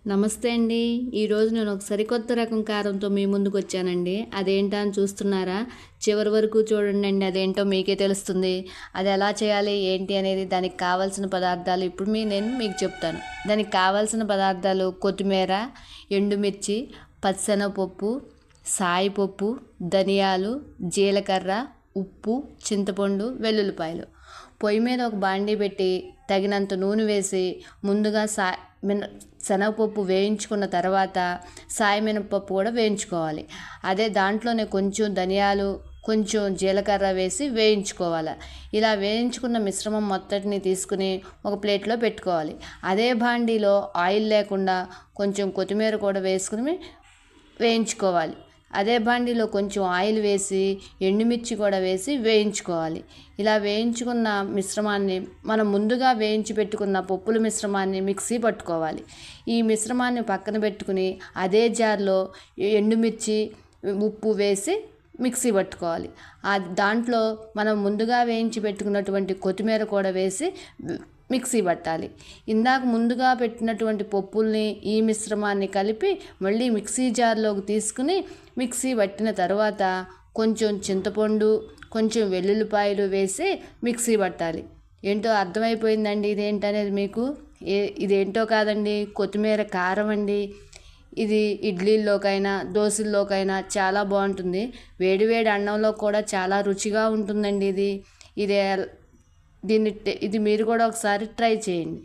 నమస్తే అండి. ఈరోజు నేను ఒక సరికొత్త రకం కారంతో మీ ముందుకు వచ్చానండి. అదేంటా అని చూస్తున్నారా? చివరి వరకు చూడండి, అదేంటో మీకే తెలుస్తుంది. అది ఎలా చేయాలి ఏంటి అనేది, దానికి కావాల్సిన పదార్థాలు ఇప్పుడు నేను మీకు చెప్తాను. దానికి కావాల్సిన పదార్థాలు: కొత్తిమీర, ఎండుమిర్చి, పచ్చెనగపప్పు, సాయిపప్పు, ధనియాలు, జీలకర్ర, ఉప్పు, చింతపండు, వెల్లుల్లిపాయలు. పొయ్యి మీద ఒక బాండీ పెట్టి తగినంత నూనె వేసి ముందుగా శనగపప్పు వేయించుకున్న తర్వాత సాయి మినపప్పు కూడా వేయించుకోవాలి. అదే దాంట్లోనే కొంచెం ధనియాలు, కొంచెం జీలకర్ర వేసి వేయించుకోవాలి. ఇలా వేయించుకున్న మిశ్రమం మొత్తటిని తీసుకుని ఒక ప్లేట్లో పెట్టుకోవాలి. అదే బాండీలో ఆయిల్ లేకుండా కొంచెం కొత్తిమీర కూడా వేసుకుని వేయించుకోవాలి. అదే బాండీలో కొంచెం ఆయిల్ వేసి ఎండుమిర్చి కూడా వేసి వేయించుకోవాలి. ఇలా వేయించుకున్న మిశ్రమాన్ని మనం ముందుగా వేయించి పెట్టుకున్న పప్పుల మిశ్రమాన్ని మిక్సీ పట్టుకోవాలి. ఈ మిశ్రమాన్ని పక్కన పెట్టుకుని అదే జార్లో ఎండుమిర్చి, ఉప్పు వేసి మిక్సీ పట్టుకోవాలి. దాంట్లో మనం ముందుగా వేయించి పెట్టుకున్నటువంటి కొత్తిమీర కూడా వేసి మిక్సీ పట్టాలి. ఇందాక ముందుగా పెట్టినటువంటి పప్పుల్ని ఈ మిశ్రమాన్ని కలిపి మళ్ళీ మిక్సీ జార్లోకి తీసుకుని మిక్సీ పట్టిన తర్వాత కొంచెం చింతపండు, కొంచెం వెల్లుల్లిపాయలు వేసి మిక్సీ పట్టాలి. ఏంటో అర్థమైపోయిందండి ఇదేంటనేది మీకు? ఇదేంటో కాదండి, కొత్తిమీర కారం అండి. ఇది ఇడ్లీల్లోకైనా దోశల్లోకైనా చాలా బాగుంటుంది. వేడివేడి అన్నంలో కూడా చాలా రుచిగా ఉంటుందండి. ఇది మీరు కూడా ఒకసారి ట్రై చేయండి.